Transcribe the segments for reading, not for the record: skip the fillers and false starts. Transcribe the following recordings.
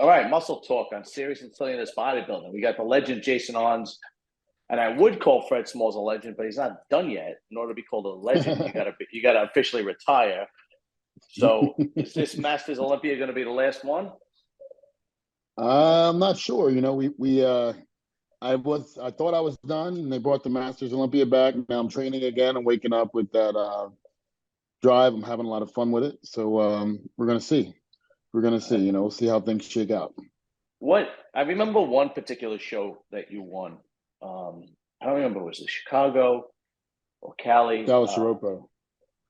All right, Muscle Talk on Serious and Silliness Bodybuilding. We got the legend Jason Ons, and I would call Fred Smalls a legend, but he's not done yet. In order to be called a legend, you gotta officially retire. So, is this Masters Olympia going to be the last one? I'm not sure. You know, I thought I was done, and they brought the Masters Olympia back. Now I'm training again. I'm waking up with that drive. I'm having a lot of fun with it. So we're gonna see. We're gonna see. You know, we'll see how things shake out. I remember one particular show that you won. I don't remember, was it Chicago or Cali? Dallas Europa.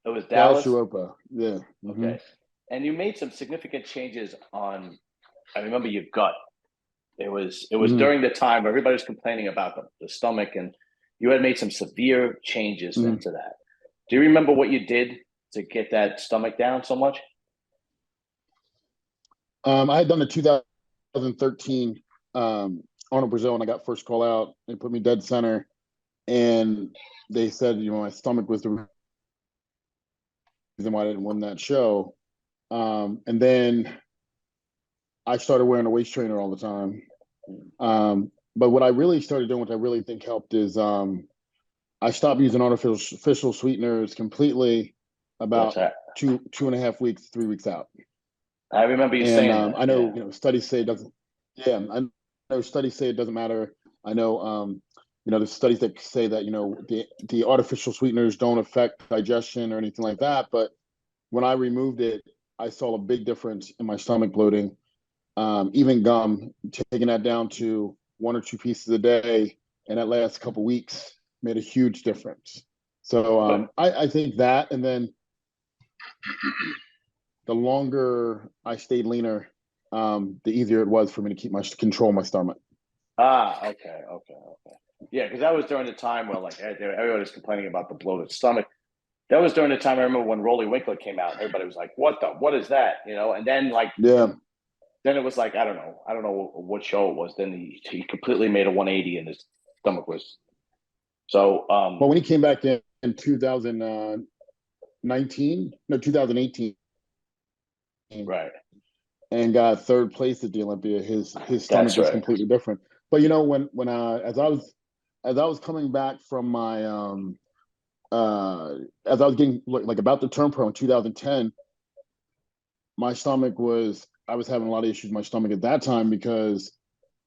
It was Dallas Europa. Yeah. Mm-hmm. Okay. And you made some significant changes on. I remember your gut. It was during the time where everybody was complaining about the stomach, and you had made some severe changes into that. Do you remember what you did to get that stomach down so much? I had done the 2013 Arnold Brazil, and I got first call out. They put me dead center, and they said, you know, my stomach was the reason why I didn't win that show. And then I started wearing a waist trainer all the time. But what I really started doing, which I really think helped, is I stopped using artificial sweeteners completely about 2.5 weeks, 3 weeks out. I remember you saying that. I know, you know, studies say it doesn't. Yeah, I know studies say it doesn't matter. I know, you know, there's studies that say that, you know, the artificial sweeteners don't affect digestion or anything like that. But when I removed it, I saw a big difference in my stomach bloating. Even gum, taking that down to 1 or 2 pieces a day, and that last couple of weeks made a huge difference. So I think that, and then the longer I stayed leaner, the easier it was for me to control my stomach. Okay. Yeah, because that was during the time where like everybody was complaining about the bloated stomach. That was during the time I remember when Rolly Winkler came out. Everybody was like, "What is that?" You know, and then like then it was like I don't know what show it was. Then he completely made a 180, and his stomach was so. Well, when he came back in 2018, right, and got third place at the Olympia, his stomach was completely different. But you know, when as I was coming back from my as I was getting like about to turn pro in 2010, my stomach I was having a lot of issues with my stomach at that time because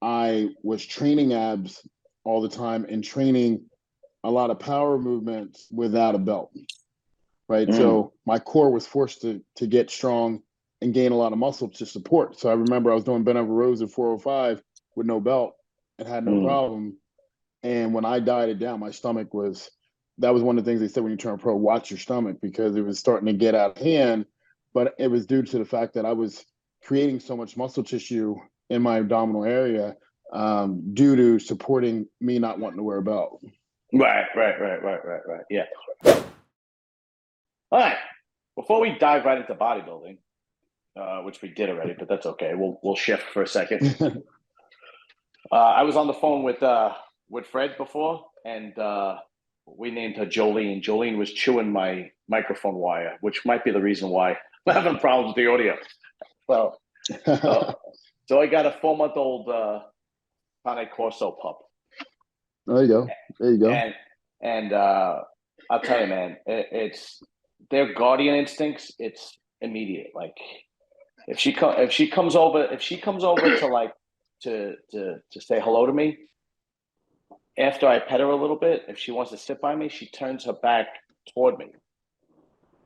I was training abs all the time and training a lot of power movements without a belt, right? So my core was forced to get strong and gain a lot of muscle to support. So I remember I was doing bent over rows at 405 with no belt and had no problem. And when I dieted down, my stomach that was one of the things they said when you turn pro, watch your stomach, because it was starting to get out of hand. But it was due to the fact that I was creating so much muscle tissue in my abdominal area due to supporting me not wanting to wear a belt. Right. Yeah. All right. Before we dive right into bodybuilding, which we did already, but that's okay. We'll shift for a second. I was on the phone with Fred before, and we named her Jolene. Jolene was chewing my microphone wire, which might be the reason why I'm having problems with the audio. Well, so I got a 4-month-old Cane Corso pup. There you go. And I'll tell you, man, it's their guardian instincts. It's immediate. Like if she comes over to like to say hello to me, after I pet her a little bit, if she wants to sit by me, she turns her back toward me,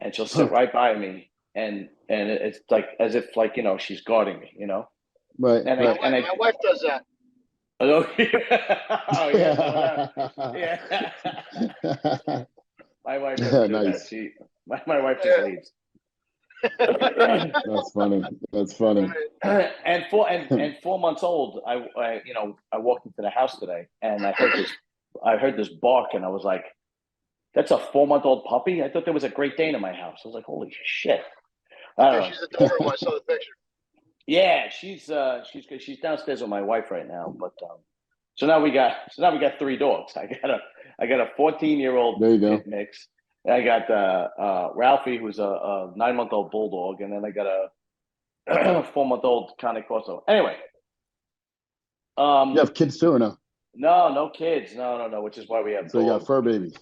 and she'll sit right by me, and it's like as if like, you know, she's guarding me, you know. Right. And my wife does that. Oh yeah. Yeah. My wife doesn't do nice. that. My wife just leaves. That's funny. And 4 months old, I walked into the house today and I heard this bark, and I was like, that's a 4-month-old puppy? I thought there was a Great Dane in my house. I was like, holy shit. She's adorable. I saw the picture. Yeah, she's downstairs with my wife right now. But so now we got 3 dogs. I got a 14-year-old pit mix. I got Ralphie, who's a 9-month-old bulldog, and then I got 4-month-old Connie Corso. Anyway, You have kids too, or no? no kids, no. Which is why we have So you got dogs. fur babies.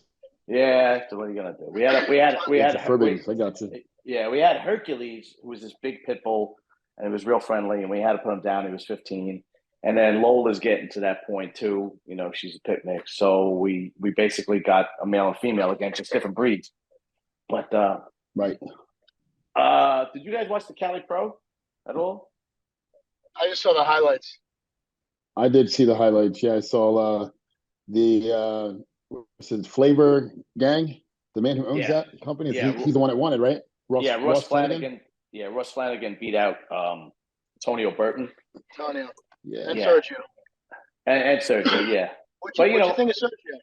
Yeah. So what are you gonna do? We had Fur babies. I got you. Yeah, we had Hercules, who was this big pit bull, and it was real friendly, and we had to put him down. He was 15. And then Lola's getting to that point too. You know, she's a pit mix. So we basically got a male and female again, just different breeds. But Right. did you guys watch the Cali Pro at all? I just saw the highlights. I did see the highlights. Yeah, I saw the what's his Flavor Gang, the man who owns Yeah. that company. Yeah. He's the one that won it, right? Ross Flanagan. Yeah, Ross Flanagan beat out Antonio Burton. Antonio. Yeah. And Yeah. Sergio. And Sergio, yeah. What But, you, you what know- you think of Sergio?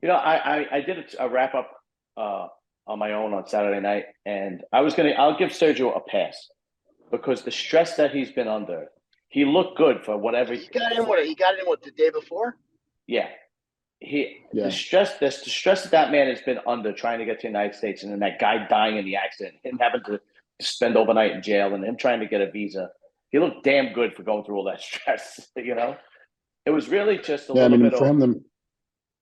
You know, I did a wrap up on my own on Saturday night, and I'll give Sergio a pass because the stress that he's been under, he looked good for whatever. He got in what the day before? Yeah, Yeah. the stress that man has been under trying to get to the United States, and then that guy dying in the accident, him having to spend overnight in jail, and him trying to get a visa. He looked damn good for going through all that stress. You know, it was really just a little bit for him to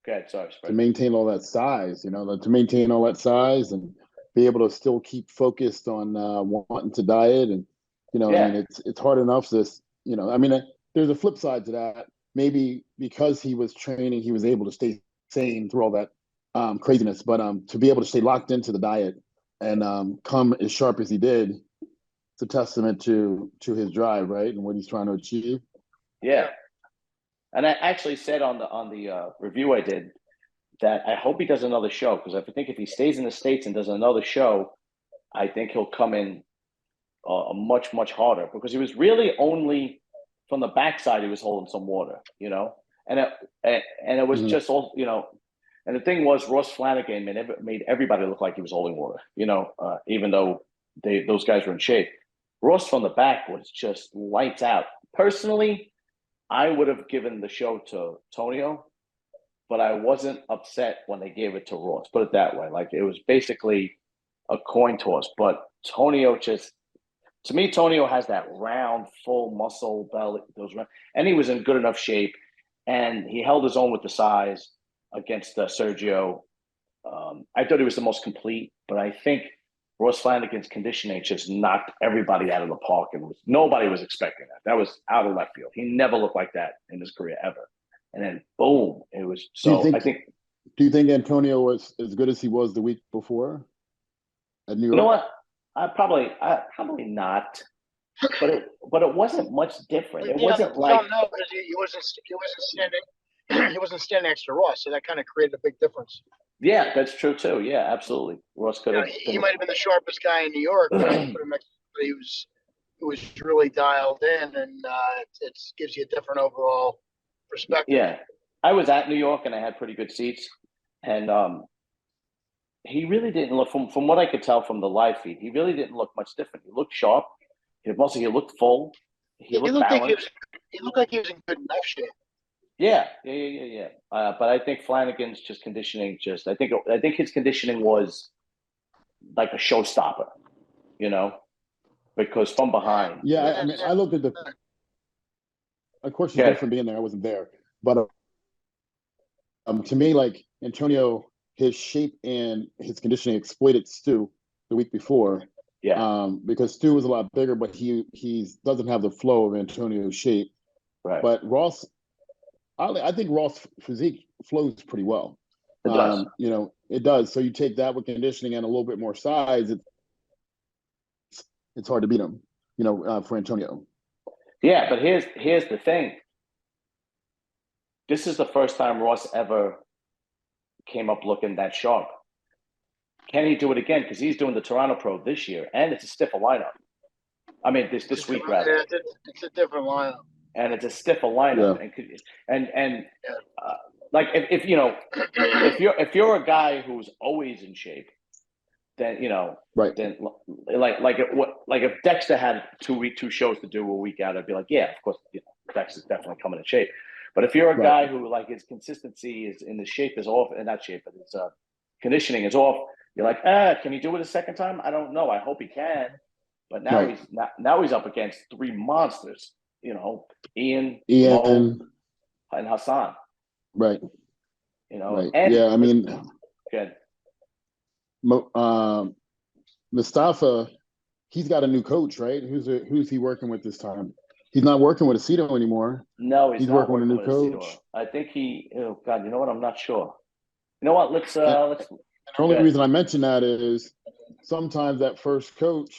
Okay, sorry, to maintain all that size, to maintain all that size and be able to still keep focused on wanting to diet. And, Yeah. I mean, it's hard enough there's a flip side to that. Maybe because he was training, he was able to stay sane through all that craziness, but to be able to stay locked into the diet and come as sharp as he did, it's a testament to his drive, right? And what he's trying to achieve. Yeah. And I actually said on the review I did that I hope he does another show, because I think if he stays in the States and does another show, I think he'll come in much, much harder, because he was really only from the backside, he was holding some water, and it was just all, and the thing was Ross Flanagan made everybody look like he was holding water, even though those guys were in shape. Ross from the back was just lights out. Personally, I would have given the show to Tonio, but I wasn't upset when they gave it to Ross. Put it that way. Like, it was basically a coin toss. But Tonio to me, Tonio has that round, full muscle belly, and he was in good enough shape, and he held his own with the size against Sergio. I thought he was the most complete, but I think Ross Flanagan's conditioning just knocked everybody out of the park, and nobody was expecting that. That was out of left field. He never looked like that in his career ever. And then boom, it was. So Do you think Antonio was as good as he was the week before at New York? You know what? I probably not. But it wasn't much different. It wasn't like no, because he wasn't standing next to Ross, so that kind of created a big difference. Yeah, that's true too. Yeah, absolutely. Ross could have. He might have been the sharpest guy in New York, but he was really dialed in, and it gives you a different overall perspective. Yeah, I was at New York, and I had pretty good seats, and he really didn't look, from what I could tell from the live feed, he really didn't look much different. He looked sharp. He looked full. He looked balanced. He looked like he was in good enough shape. Yeah. But I think Flanagan's conditioning. I think his conditioning was like a showstopper, because from behind. Yeah, I mean, I looked at of course, it's different being there. I wasn't there, but to me, like Antonio, his shape and his conditioning exploited Stu the week before. Yeah. Because Stu was a lot bigger, but he doesn't have the flow of Antonio's shape. Right. But Ross, I think Ross physique flows pretty well. It does. It does. So you take that with conditioning and a little bit more size, it's hard to beat him, for Antonio. Yeah, but here's the thing. This is the first time Ross ever came up looking that sharp. Can he do it again? Because he's doing the Toronto Pro this year, and it's a stiffer lineup. I mean, this week rather. Yeah, it's a different lineup. And it's a stiffer lineup, and like if you're a guy who's always in shape, then right. Then like if Dexter had two shows to do a week out, I'd be like, yeah, of course, Dexter's definitely coming in shape. But if you're a guy who like his consistency is in the shape is off, and not shape, but his conditioning is off, you're like, can he do it a second time? I don't know. I hope he can, But now Right. now he's up against three monsters. You know, Ian, Ian, Mo, and Hassan. right, You know, right. and Yeah, I mean, good. Mustafa, he's got a new coach, right? Who's he working with this time? He's not working with Aceto anymore. No, He's not working with a new coach. Isidore. I think he. Oh God, you know what? I'm not sure. You know what? Let's. And the only reason I mention that is sometimes that first coach,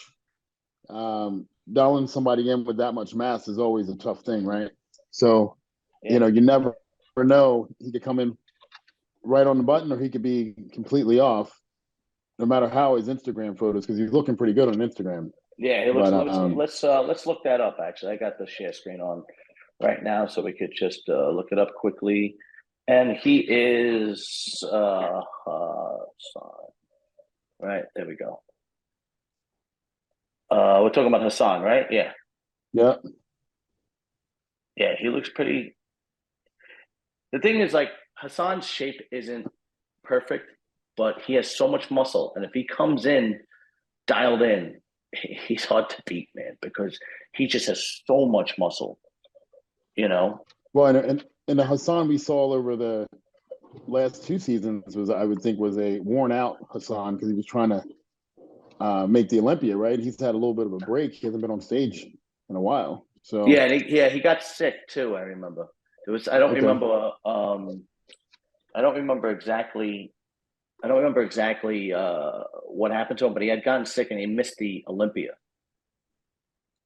dialing somebody in with that much mass is always a tough thing, right? So, Yeah. you know, you never know. He could come in right on the button, or he could be completely off. No matter how his Instagram photos, because he's looking pretty good on Instagram. Yeah, he looks. But, Let's look that up. Actually, I got the share screen on right now, so we could just look it up quickly. And he is right there. We go. We're talking about Hassan, right? Yeah. yeah, Yeah, he looks pretty. The thing is, like, Hassan's shape isn't perfect, but he has so much muscle, and if he comes in dialed in, he's hard to beat, man, because he just has so much muscle. You know. well, and the Hassan we saw over the last two seasons was, I would think, was a worn out Hassan, because he was trying to make the Olympia, right? He's had a little bit of a break. He hasn't been on stage in a while. So Yeah, and he got sick too. I remember. It was. I don't Okay. remember. I don't remember exactly. I don't remember exactly what happened to him, but he had gotten sick and he missed the Olympia.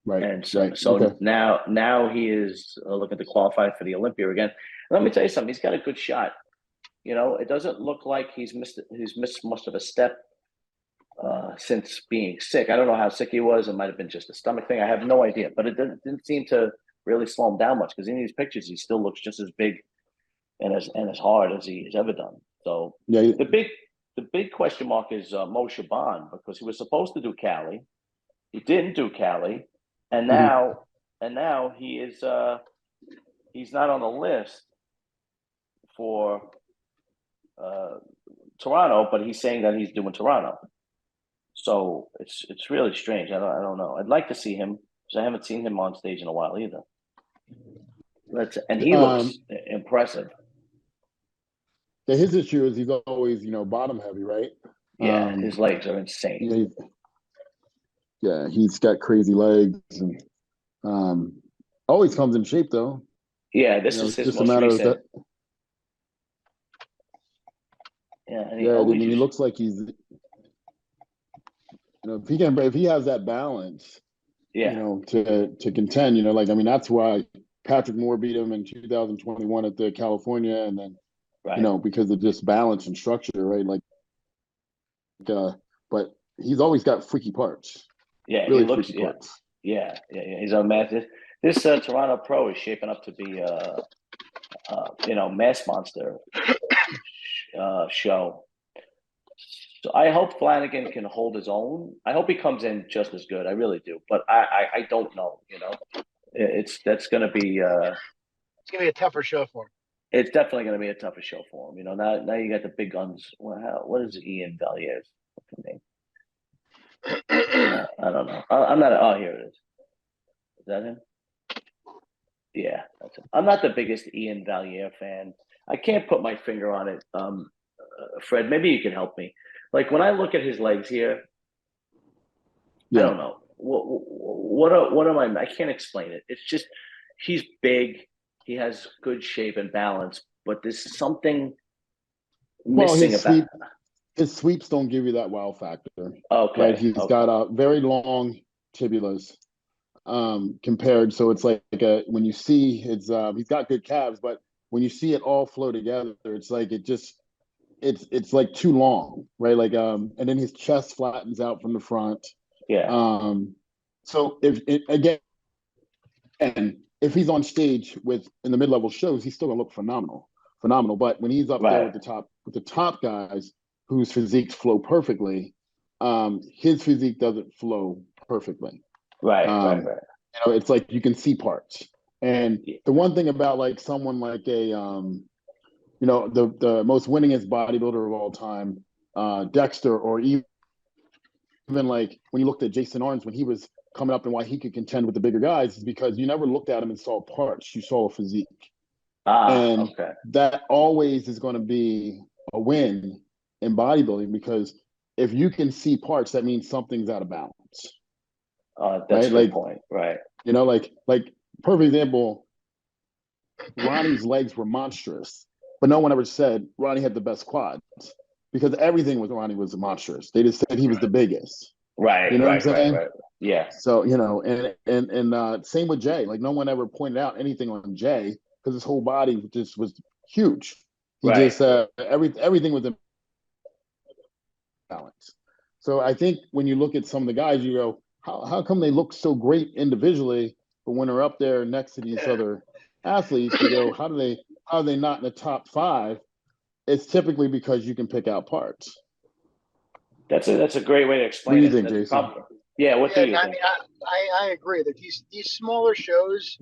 right, And so, right. so Okay. now he is looking to qualify for the Olympia again. Let me tell you something. He's got a good shot. You know, it doesn't look like he's missed much of a step since being sick. I don't know how sick he was. It might have been just a stomach thing. I have no idea. But it didn't seem to really slow him down much, because in these pictures he still looks just as big and as hard as he's ever done. So Yeah. the big question mark is Mo Shaban, because he was supposed to do Cali. He didn't do Cali, and now he is he's not on the list for Toronto, but he's saying that he's doing Toronto. So it's really strange. I don't know. I'd like to see him, because I haven't seen him on stage in a while either. And he looks impressive. Yeah, his issue is he's always, bottom heavy, right? Yeah, his legs are insane. Yeah, he's got crazy legs, and always comes in shape though. Yeah, this is his just most a matter recent. of that. Yeah, and I mean, he looks like he's, if he has that balance, to contend, I mean, that's why Patrick Moore beat him in 2021 at the California, and then, right. Because of just balance and structure, right? But he's always got freaky parts. Yeah, really he looks. freaky parts. Yeah. He's a massive. This Toronto pro is shaping up to be mass monster show. So I hope Flanagan can hold his own. I hope he comes in just as good. I really do, but I don't know. That's going to be. It's gonna be a tougher show for him. It's definitely going to be a tougher show for him. Now you got the big guns. What is Ian Valier's name? I don't know. I'm not. Oh, here it is. Is that him? Yeah, that's him. I'm not the biggest Ian Valier fan. I can't put my finger on it. Fred, maybe you can help me. Like, when I look at his legs here, I don't know. What am I can't explain it. It's just, he's big. He has good shape and balance, but there's something missing about his sweeps don't give you that wow factor. Okay. Right? He's got a very long tibulas compared. So it's like when you see his, he's got good calves, but when you see it all flow together, it's like it's like too long, right? And then his chest flattens out from the front. Yeah. So if he's on stage in the mid-level shows, he's still gonna look phenomenal. But when he's up there with the top guys whose physiques flow perfectly, his physique doesn't flow perfectly. Right. It's like you can see parts. And the one thing about someone like a the most winningest bodybuilder of all time, Dexter, or even even like when you looked at Jason Arns when he was coming up and why he could contend with the bigger guys is because you never looked at him and saw parts, you saw a physique. And Okay. that always is going to be a win in bodybuilding because if you can see parts, that means something's out of balance. That's right? a good point. Right. You know, like perfect example, Ronnie's legs were monstrous, but no one ever said Ronnie had the best quads because everything with Ronnie was monstrous. They just said he was the biggest. Right. You know what I'm saying? Right. Yeah. So, you know, and same with Jay. Like no one ever pointed out anything on Jay because his whole body just was huge. He Right. just everything was in balance. So I think when you look at some of the guys, you go, how come they look so great individually, but when they're up there next to these other athletes, you go, how are they not in the top 5? It's typically because you can pick out parts. That's a great way to explain What it. do you think, Jason? Yeah, what do you think? I mean, I agree that these smaller shows,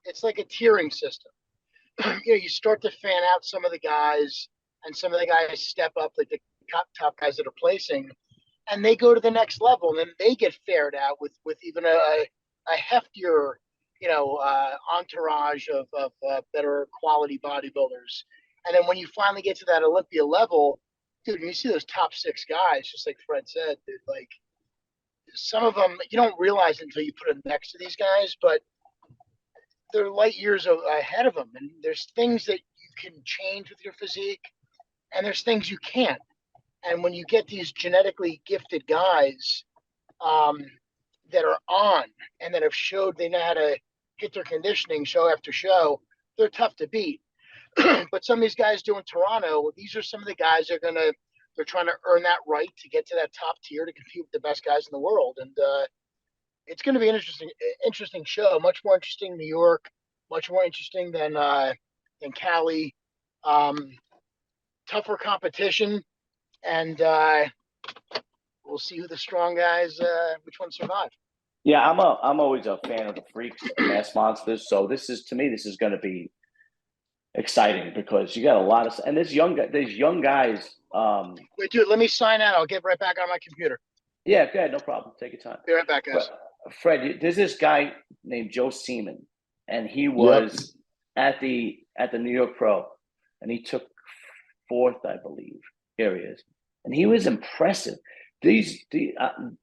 it's like a tiering system. You know, you start to fan out some of the guys, and some of the guys step up, like the top guys that are placing, and they go to the next level, and then they get fared out with even a heftier, you know, entourage of better quality bodybuilders. And then when you finally get to that Olympia level, dude, and you see those top 6 guys, just like Fred said, dude, like some of them you don't realize until you put them next to these guys, but they're light years ahead of them. And there's things that you can change with your physique, and there's things you can't. And when you get these genetically gifted guys that are on and that have showed they know how to hit their conditioning show after show, they're tough to beat. But some of these guys doing Toronto, these are some of the guys that are they're trying to earn that right to get to that top tier to compete with the best guys in the world. And it's going to be an interesting show, much more interesting in New York, much more interesting than Cali. Tougher competition, and we'll see who the strong guys, which ones survive. Yeah, I'm always a fan of the freaks, mass monsters. So this is going to be exciting because you got a lot of, and there's young guys. Wait, dude, let me sign out. I'll get right back on my computer. Yeah, go ahead, no problem. Take your time. Be right back, guys. Fred, there's this guy named Joe Seaman, and he was at the New York Pro, and he took 4th, I believe. Here he is, and he was impressive. And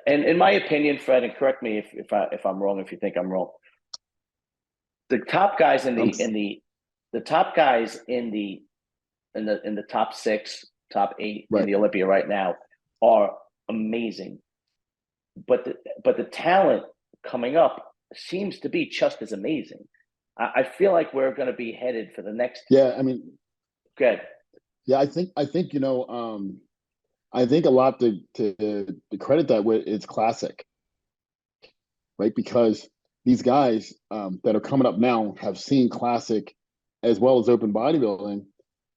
in my opinion, Fred, and correct me if I'm wrong, if you think I'm wrong. The top guys in the top guys in the top 6, top 8 in the Olympia right now are amazing, but the talent coming up seems to be just as amazing. I feel like we're going to be headed for the next. Yeah, I mean, good. Yeah, I think you know, I think a lot to credit that with is classic, right? Because these guys that are coming up now have seen classic as well as open bodybuilding,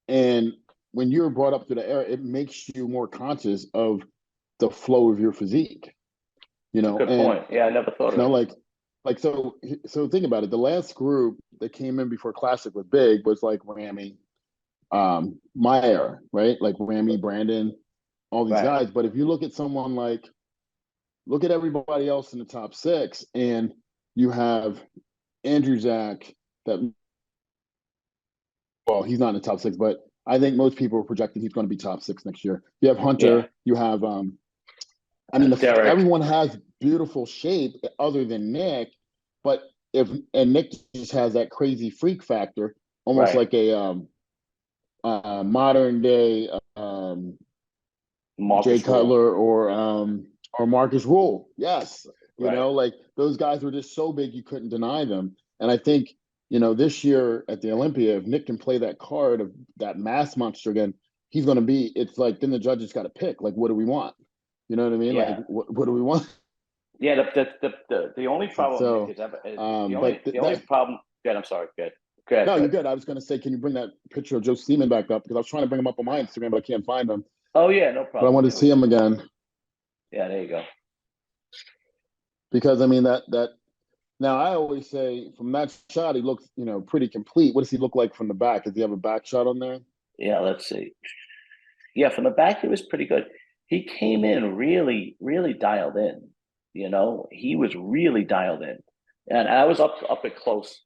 and when you're brought up to the era, it makes you more conscious of the flow of your physique. You know, good point. Yeah, I never thought of it. Like so think about it. The last group that came in before classic with Big was like Ramy, my era, right? Like Ramy, Brandon, all these guys. But if you look at someone like, look at everybody else in the top 6, and you have Andrew Zach he's not in the top 6, but I think most people are projecting he's going to be top 6 next year. You have Hunter, you have, everyone has beautiful shape other than Nick, but Nick just has that crazy freak factor, almost like a modern day Jay Cutler or Marcus Rule. Yes. You know, like those guys were just so big you couldn't deny them. And I think, you know, this year at the Olympia, if Nick can play that card of that mass monster again, he's going to be, it's like, then the judges got to pick, like, what do we want? You know what I mean? Yeah. Like, what do we want? Yeah, the only problem is the only problem. Good, I'm sorry. Good. No, you're good. I was going to say, can you bring that picture of Joe Seaman back up? Because I was trying to bring him up on my Instagram, but I can't find him. Oh, yeah, no problem. But I wanted to see him again. Yeah, there you go. Because, I mean, that now I always say from that shot, he looks, you know, pretty complete. What does he look like from the back? Does he have a back shot on there? Yeah, let's see. Yeah, from the back, it was pretty good. he came in really, really dialed in. You know, he was really dialed in, and I was up at close.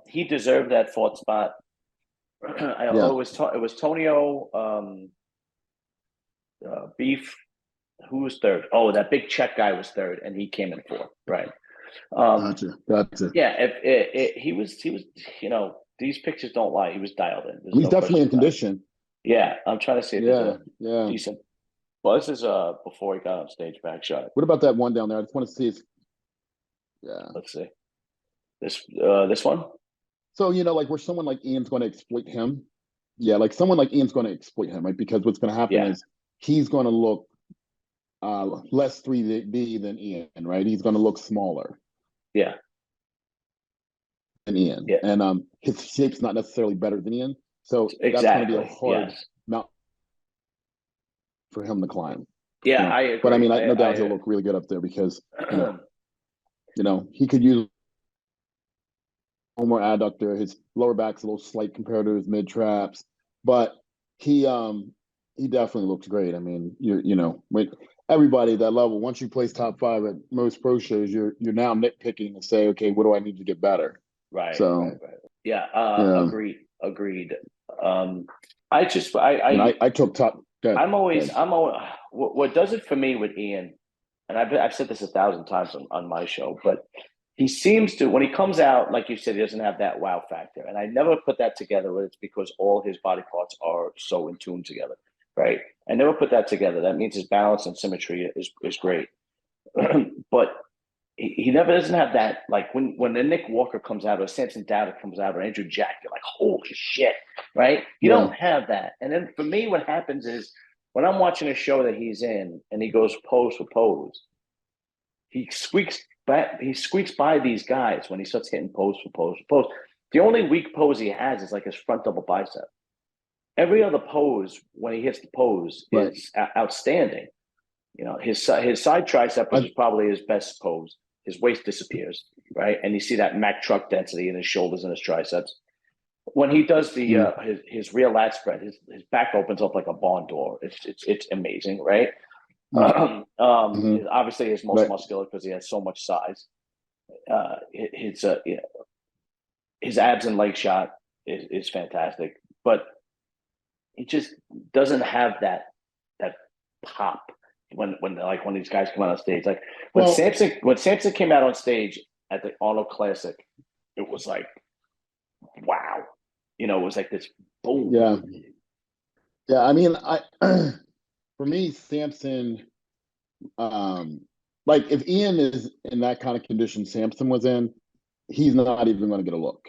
He deserved that fourth spot. Yeah. It was Tonio, Beef. Who was third? Oh, that big Czech guy was third, and he came in fourth. Right. Gotcha. Yeah. He was, you know, these pictures don't lie. He was dialed in. There's He's no definitely in question about it. condition. Yeah, I'm trying to see if there's a Yeah. decent. Well, this is before he got on stage back shot. What about that one down there? I just want to see his. Yeah. Let's see this one. So, you know, like where someone like Ian's going to exploit him. Yeah, like someone like Ian's going to exploit him, right? Because what's going to happen is he's going to look less 3D than Ian, right? He's going to look smaller. Yeah. Than Ian. Yeah. And his shape's not necessarily better than Ian. So exactly. that's going to be a hard mountain for him to climb. Yeah, you know? I agree. But I mean, no doubt he'll look really good up there because, you know, he could use one more adductor. His lower back's a little slight compared to his mid traps, but he definitely looks great. I mean, you know, everybody at that level, once you place top 5 at most pro shows, you're now nitpicking and say, okay, what do I need to get better? Right. So, right. Yeah. Agreed. I took top. I'm always what does it for me with Ian, and I've said this 1,000 times on my show, but he seems to, when he comes out, like you said, he doesn't have that wow factor, and I never put that together. It's because all his body parts are so in tune together, right? I never put that together. That means his balance and symmetry is great, but he never doesn't have that. Like when the Nick Walker comes out, or Samson Dowd comes out, or Andrew Jack, you're like, holy shit, right? You don't have that. And then for me, what happens is when I'm watching a show that he's in and he goes pose for pose, he squeaks by these guys when he starts hitting pose for pose for pose. The only weak pose he has is like his front double bicep. Every other pose, when he hits the pose, is outstanding. You know, his side tricep, which is probably his best pose, his waist disappears, right? And you see that Mack truck density in his shoulders and his triceps. When he does the his rear lat spread, his back opens up like a barn door. It's amazing, right? Obviously, he's most muscular because he has so much size. His abs and leg shot is fantastic, but he just doesn't have that pop when these guys come out on stage. Like when Samson came out on stage at the Arnold Classic, it was like, wow, you know, it was like this boom. Yeah. I mean, for me, Samson, like if Ian is in that kind of condition Samson was in, he's not even going to get a look,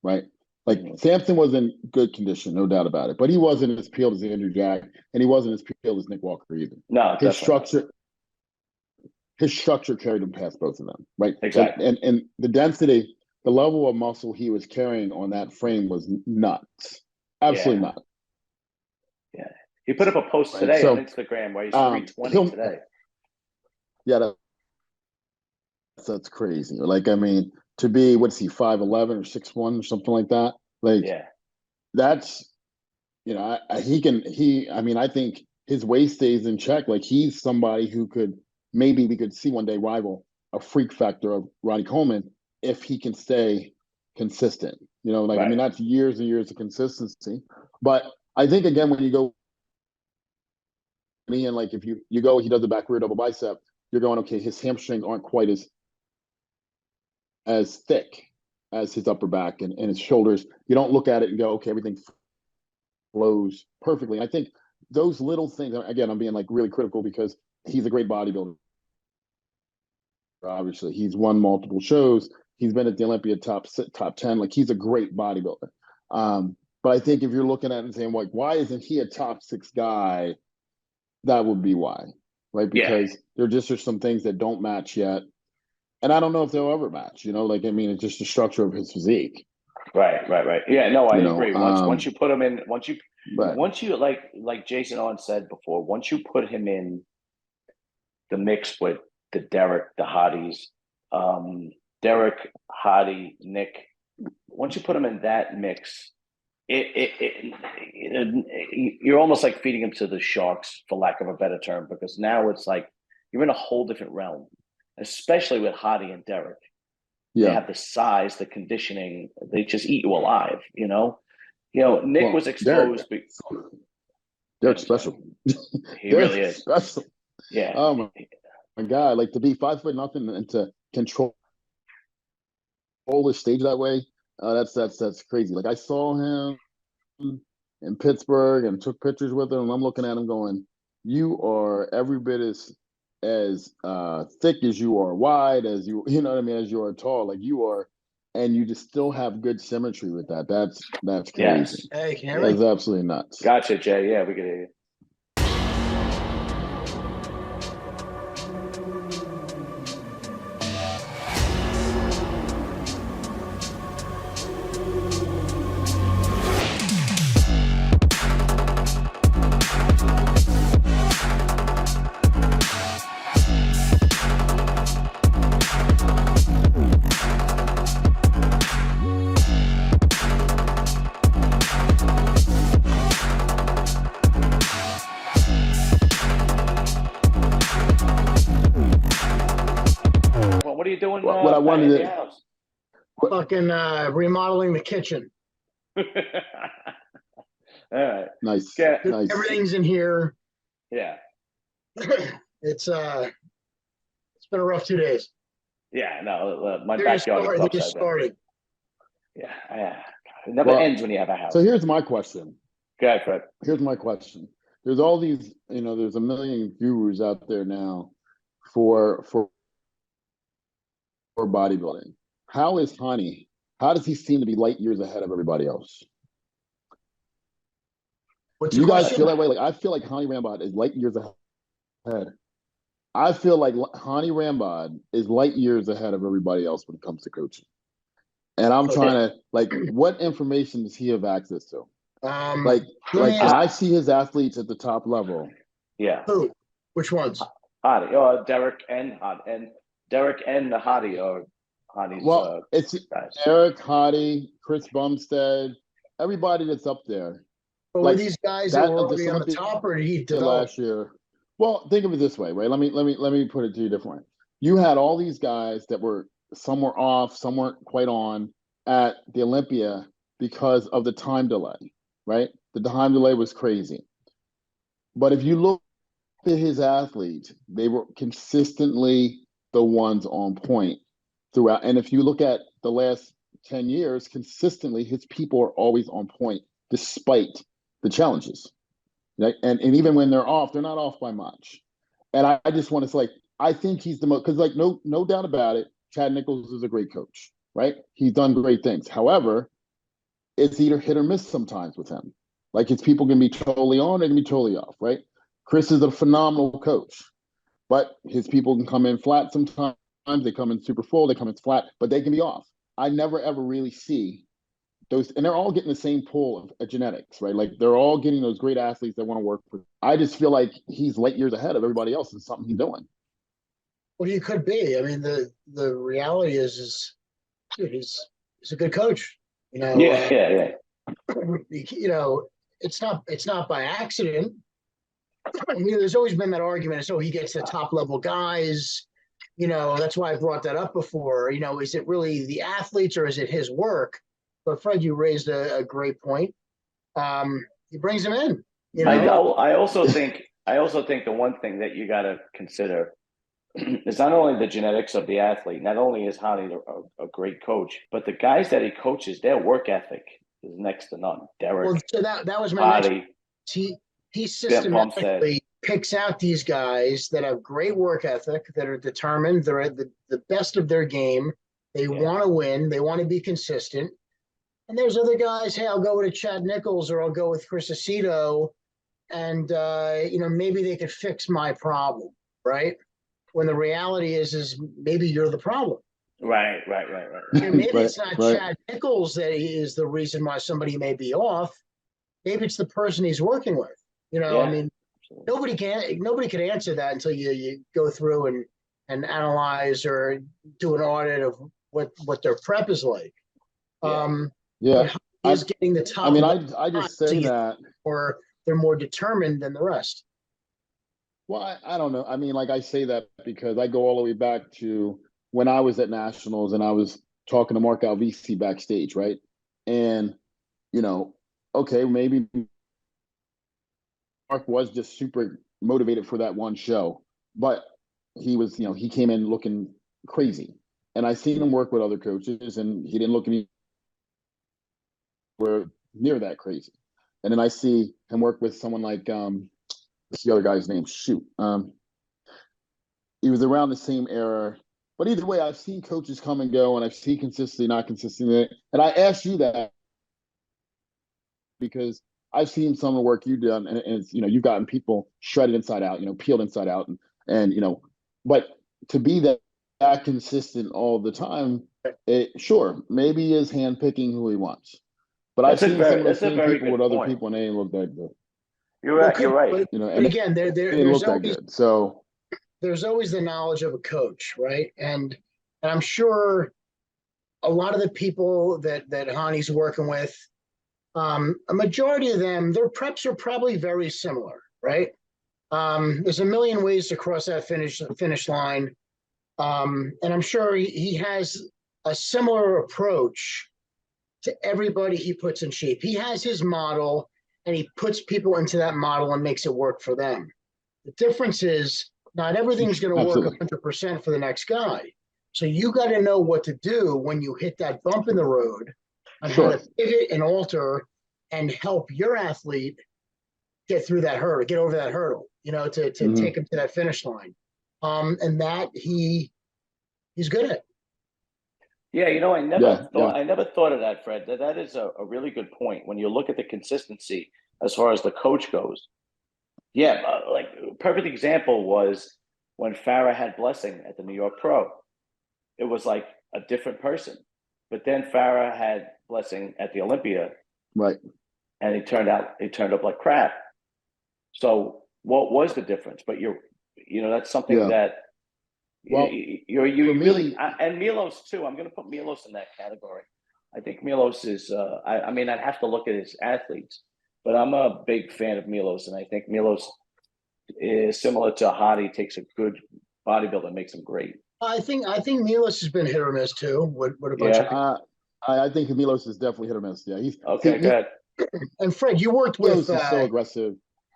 right? Like Samson was in good condition, no doubt about it, but he wasn't as peeled as Andrew Jack, and he wasn't as peeled as Nick Walker either. No, his structure carried him past both of them, right? Exactly. And the density, the level of muscle he was carrying on that frame was nuts, absolutely nuts. Yeah, he put up a post today on Instagram where he's 320 today. Yeah, that's crazy. Like, I mean, to be, what's he, 5'11" or 6'1" or something like that? Like, that's, you know, I think his waist stays in check. Like, he's somebody who we could see one day rival a freak factor of Ronnie Coleman if he can stay consistent. You know, like, I mean, that's years and years of consistency. But I think, again, when you go, and like, if you go, he does the back rear double bicep, you're going, okay, his hamstrings aren't quite as thick as his upper back and his shoulders. You don't look at it and go, okay, everything flows perfectly. And I think those little things, again, I'm being like really critical because he's a great bodybuilder. Obviously, he's won multiple shows. He's been at the Olympia top 10. Like, he's a great bodybuilder. But I think if you're looking at it and saying, like, why isn't he a top 6 guy? That would be why, right? Because there just are some things that don't match yet. And I don't know if they'll ever match, you know, like, I mean, it's just the structure of his physique. Right. Yeah, no, I agree. Once you put him in, once you like Jason Owen said before, once you put him in the mix with the Derek, the Hotties, Derek, Hottie, Nick, once you put him in that mix, you're almost like feeding him to the sharks, for lack of a better term, because now it's like you're in a whole different realm, especially with Hadi and Derek. They have the size, the conditioning. They just eat you alive. Nick was exposed. Derek's special. He really is special. Yeah. Oh my God! Like to be 5'0" and to control the stage that way. That's crazy. Like I saw him in Pittsburgh and took pictures with him. And I'm looking at him going, "You are every bit as thick as you are wide, as you know what I mean, as you are tall. Like you are, and you just still have good symmetry with that. That's crazy. Yes. Hey, can you hear me? That's absolutely nuts. Gotcha, Jay. Yeah, we can hear you. What are you doing? What I wanted in to the house? Fucking remodeling the kitchen. All right. nice. Yeah. Nice. Everything's in here. Yeah. It's been a rough 2 days. Yeah. No, my They're backyard is upside down. starting. Yeah. It never ends when you have a house. So here's my question. Go ahead, Fred. Here's my question. There's all these, there's a million gurus out there now for bodybuilding. How is Hani? How does he seem to be light years ahead of everybody else? What's You your guys question? feel that way? Like I feel like Hani Rambod is light years ahead. I feel like Hani Rambod is light years ahead of everybody else when it comes to coaching. And I'm trying to what information does he have access to? I see his athletes at the top level. Yeah. Who? Which ones? Hadi. Derek and the Hadi are Hadi's. Well, it's guys. Derek, Hadi, Chris Bumstead, everybody that's up there. But were these guys that were already on the Olympic top, or did he develop? Last year? Well, think of it this way, right? Let me put it to you a different way. You had all these guys that were some were off, some weren't quite on at the Olympia because of the time delay, right? The time delay was crazy. But if you look at his athletes, they were consistently the ones on point throughout. And if you look at the last 10 years, consistently, his people are always on point despite the challenges. Right? And even when they're off, they're not off by much. And I just want to say, I think he's the most, because no doubt about it, Chad Nichols is a great coach, right? He's done great things. However, it's either hit or miss sometimes with him. Like his people can be totally on, they can be totally off, right? Chris is a phenomenal coach, but his people can come in flat sometimes. They come in super full, they come in flat, but they can be off. I never ever really see those, and they're all getting the same pool of genetics, right? Like they're all getting those great athletes that want to work with. I just feel like he's light years ahead of everybody else in something he's doing. Well, he could be. I mean, the reality is dude, he's a good coach. Yeah. It's not by accident. I mean, there's always been that argument. So he gets the top level guys. That's why I brought that up before. Is it really the athletes or is it his work? But Fred, you raised a great point. He brings them in. I also think the one thing that you got to consider is not only the genetics of the athlete. Not only is Hadi a great coach, but the guys that he coaches, their work ethic is next to none. Derek. Well, so that was my Hadi. Next. He systematically picks out these guys that have great work ethic, that are determined, they're at the best of their game. They want to win. They want to be consistent. And there's other guys, hey, I'll go with a Chad Nichols or I'll go with Chris Aceto, and, maybe they could fix my problem, right? When the reality is maybe you're the problem. Right. And maybe it's not Chad Nichols that is the reason why somebody may be off. Maybe it's the person he's working with. I mean, nobody can answer that until you go through and analyze or do an audit of what their prep is like. is getting the top. I mean, I just say that, or they're more determined than the rest. well, I don't know. I mean, like I say that because I go all the way back to when I was at Nationals and I was talking to Mark Alvisi backstage, right? And, you know, okay, maybe Mark was just super motivated for that one show, but he was, you know, he came in looking crazy. And I seen him work with other coaches and he didn't look anywhere near that crazy. And then I see him work with someone like, what's the other guy's name? Shoot. He was around the same era. But either way, I've seen coaches come and go, and I've seen consistency, not consistency. And I asked you that because I've seen some of the work you've done, and it's, you know, you've gotten people shredded inside out, you know, peeled inside out, and you know, but to be that consistent all the time, sure, maybe he is handpicking who he wants. But I've seen some of the same people with other people, and they ain't look that good. You're right. You're right. You know, but again, there's look that good. So there's always the knowledge of a coach, right? And I'm sure a lot of the people that Hani's working with, a majority of them, their preps are probably very similar, right? There's a million ways to cross that finish line, and I'm sure he has a similar approach to everybody he puts in shape. He has his model, and he puts people into that model and makes it work for them. The difference is not everything's going to work 100% for the next guy. So you got to know what to do when you hit that bump in the road on how to pivot and alter and help your athlete get through that hurdle, get over that hurdle, you know, to take him to that finish line. And that he's good at. Yeah, you know, I never thought of that, Fred. That is a really good point. When you look at the consistency as far as the coach goes. Yeah, like perfect example was when Farah had Blessing at the New York Pro. It was like a different person. But then Farah had Blessing at the Olympia. Right. And it turned up like crap. So what was the difference? But you know, that's something that you really, and Milos too. I'm going to put Milos in that category. I think Milos is, I mean, I'd have to look at his athletes, but I'm a big fan of Milos. And I think Milos is similar to Hadi, takes a good bodybuilder and makes him great. I think Milos has been hit or miss too. What a bunch of I think Milos is definitely hit or miss. Yeah, he's okay. Good. And Fred, you worked with Milos is so aggressive.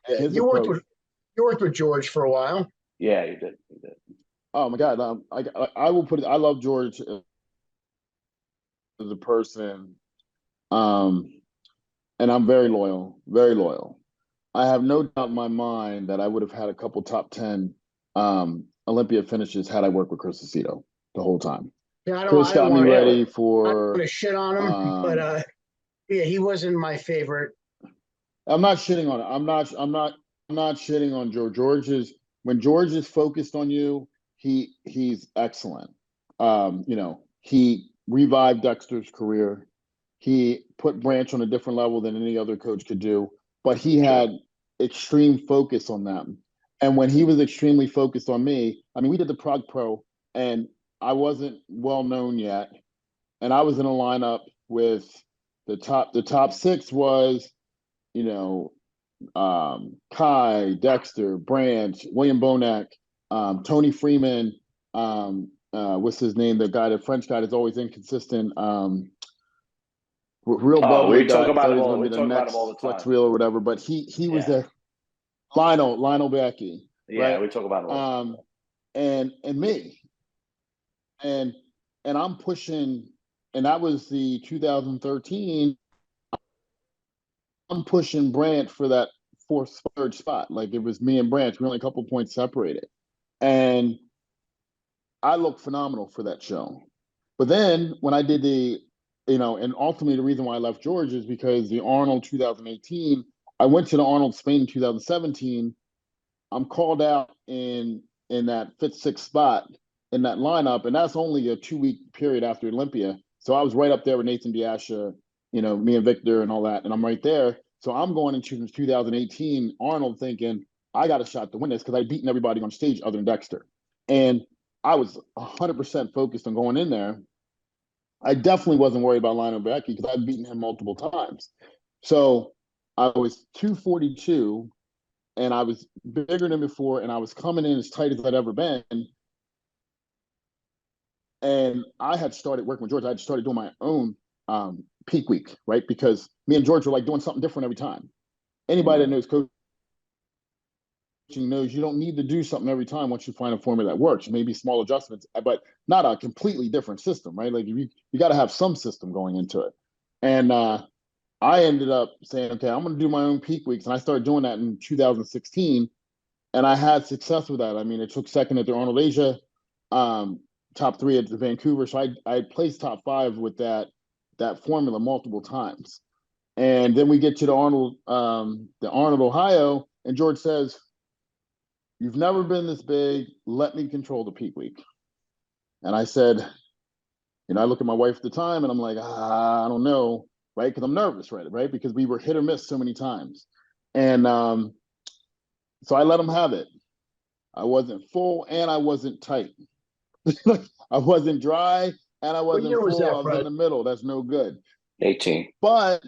You worked with George for a while. Yeah, you did. Oh my God, I will put it. I love George as a person, and I'm very loyal. Very loyal. I have no doubt in my mind that I would have had a couple top 10 Olympia finishes had I worked with Chris Aceto the whole time. Yeah, Chris got me ready for. I don't want to shit on him, but yeah, he wasn't my favorite. I'm not shitting on it. I'm not shitting on George. When George is focused on you, he's excellent. You know, he revived Dexter's career. He put Branch on a different level than any other coach could do, but he had extreme focus on them. And when he was extremely focused on me, I mean, we did the Prague Pro, and I wasn't well known yet, and I was in a lineup with the top 6 was, you know, Kai, Dexter, Branch, William Bonac, Tony Freeman, what's his name? The French guy that's always inconsistent. Real bubbly guy. We talk about him all the time. Flex Wheel or whatever, but he was there. Lionel Becky. Yeah, right? we talk about him. And me. And I'm pushing, and that was the 2013. I'm pushing Branch for that third spot. Like it was me and Branch. We're only a couple points separated. And I looked phenomenal for that show. But then when I did and ultimately the reason why I left George is because the Arnold 2018, I went to the Arnold Spain in 2017. I'm called out in that 5th, 6th spot in that lineup. And that's only a 2-week period after Olympia. So I was right up there with Nathan Diasha, you know, me and Victor and all that. And I'm right there. So I'm going into 2018 Arnold thinking, I got a shot to win this because I'd beaten everybody on stage other than Dexter. And I was 100% focused on going in there. I definitely wasn't worried about Lionel Becky because I'd beaten him multiple times. So I was 242 and I was bigger than before, and I was coming in as tight as I'd ever been. And I had started working with George. I had started doing my own peak week, right? Because me and George were like doing something different every time. Anybody that knows coaching knows you don't need to do something every time once you find a formula that works. Maybe small adjustments, but not a completely different system, right? Like you got to have some system going into it. And I ended up saying, okay, I'm going to do my own peak weeks. And I started doing that in 2016. And I had success with that. I mean, it took second at the Arnold Asia, top 3 at the Vancouver. So I placed top 5 with that formula multiple times. And then we get to the Arnold, Ohio, and George says, "You've never been this big. Let me control the peak week." And I said, I look at my wife at the time and I'm like, I don't know, right? Because I'm nervous, right? Because we were hit or miss so many times. And so I let him have it. I wasn't full and I wasn't tight. I wasn't dry and I wasn't full. I was in the middle. That's no good. 18. But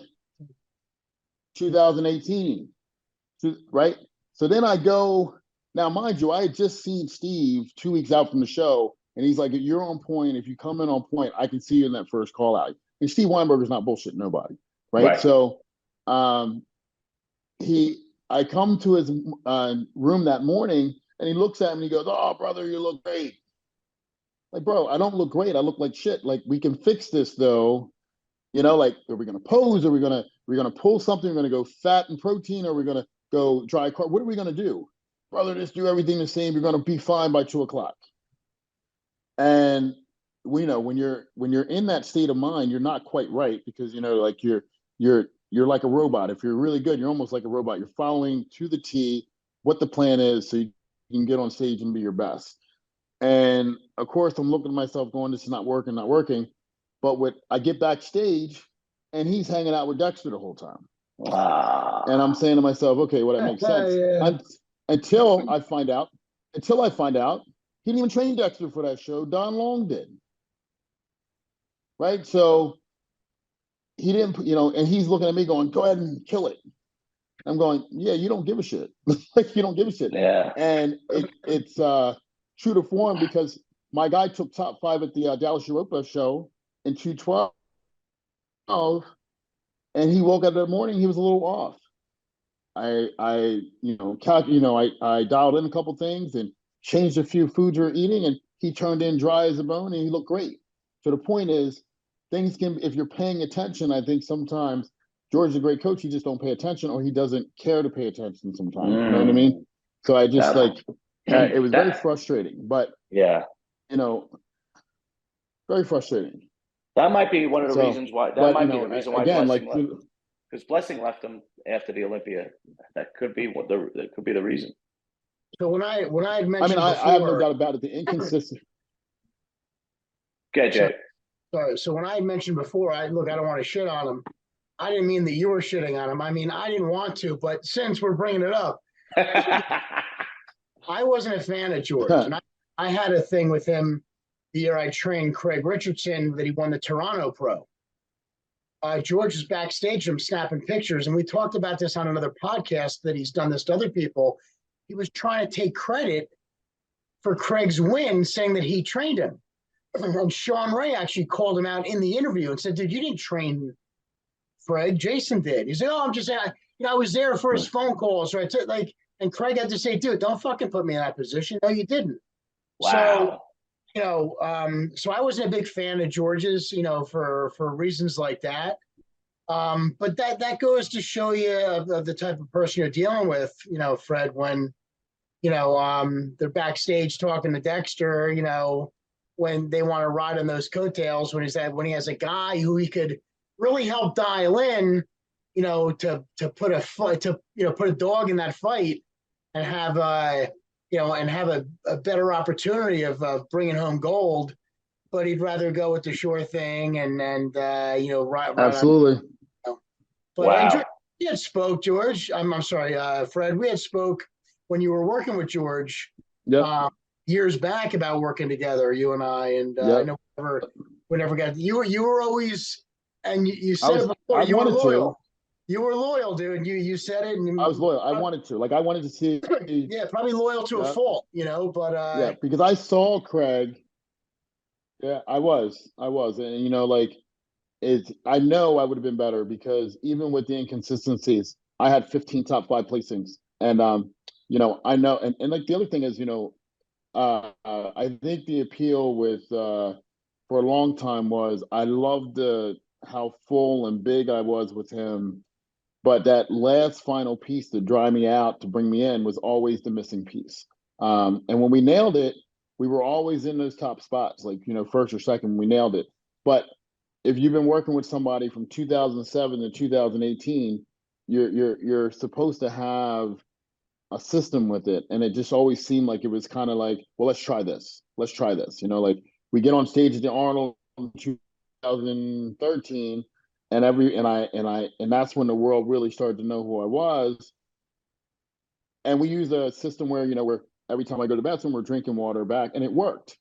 2018, right? So then I go, now mind you, I had just seen Steve 2 weeks out from the show, and he's like, "You're on point. If you come in on point, I can see you in that first call out." And Steve Weinberger's not bullshit nobody, right? So I come to his room that morning, and he looks at me and he goes, "Oh, brother, you look great." Like, bro, I don't look great. I look like shit. Like, we can fix this though. Like, are we gonna pose? Are we gonna pull something? We're gonna go fat and protein, or we're gonna go dry carb? What are we gonna do? Brother, just do everything the same. You're gonna be fine by 2 o'clock. And we know when you're in that state of mind, you're not quite right because like you're like a robot. If you're really good, you're almost like a robot. You're following to the T what the plan is so you can get on stage and be your best. And of course, I'm looking at myself going, "This is not working. But I get backstage and he's hanging out with Dexter the whole time. And I'm saying to myself, okay, well, that makes sense. Until I find out, he didn't even train Dexter for that show. Don Long did. Right? So he didn't, and he's looking at me going, "Go ahead and kill it." I'm going, "Yeah, you don't give a shit." Like, you don't give a shit. Yeah. And it's true to form because my guy took top 5 at the Dallas Europa show in 212, and he woke up that morning, he was a little off. I dialed in a couple things and changed a few foods we were eating, and he turned in dry as a bone, and he looked great. So the point is, things can, if you're paying attention, I think sometimes George is a great coach, he just don't pay attention, or he doesn't care to pay attention sometimes. You know what I mean? So I just it was very frustrating, but yeah, very frustrating. That might be one of the reasons why. That might be the reason why. Again, Blessing left, because Blessing left him after the Olympia. That could be that could be the reason. So when I had mentioned, I have no doubt about it. The inconsistent. Okay, Jay. Sorry. So when I had mentioned before, I don't want to shit on him. I didn't mean that you were shitting on him. I mean, I didn't want to, but since we're bringing it up, I wasn't a fan of George, and I had a thing with him the year I trained Craig Richardson that he won the Toronto Pro. George was backstage, him snapping pictures, and we talked about this on another podcast that he's done this to other people. He was trying to take credit for Craig's win, saying that he trained him. And Sean Ray actually called him out in the interview and said, "Dude, you didn't train Craig. Jason did." He said, "Oh, I'm just saying, I was there for his phone call." So I took and Craig had to say, "Dude, don't fucking put me in that position." No, you didn't. Wow. So, so I wasn't a big fan of George's, for reasons like that. But that goes to show you of the type of person you're dealing with, Fred, when, they're backstage talking to Dexter, when they want to ride on those coattails, when he has a guy who he could really help dial in, to put a dog in that fight and have a better opportunity of bringing home gold, but he'd rather go with the sure thing and right. Absolutely. But wow. We had spoke, George. I'm sorry, Fred. We had spoke when you were working with George years back about working together, you and I. And I know we never got you were always, and you said it before, I you were wanted loyal. to. You were loyal, dude. You said it, and I was loyal. I wanted to. Like I wanted to see. yeah, probably loyal to a Yeah, fault, but yeah, because I saw Craig. Yeah, I was, and like I know I would have been better because even with the inconsistencies, I had 15 top 5 placings, and I know, and like the other thing is, I think the appeal with for a long time was I loved how full and big I was with him, but that last final piece to dry me out to bring me in was always the missing piece. And when we nailed it, we were always in those top spots, like first or second. We nailed it, but if you've been working with somebody from 2007 to 2018, you're supposed to have a system with it, and it just always seemed like it was kind of like, well, let's try this, like we get on stage at the Arnold in 2013, and that's when the world really started to know who I was, and we use a system where where every time I go to the bathroom we're drinking water back, and it worked,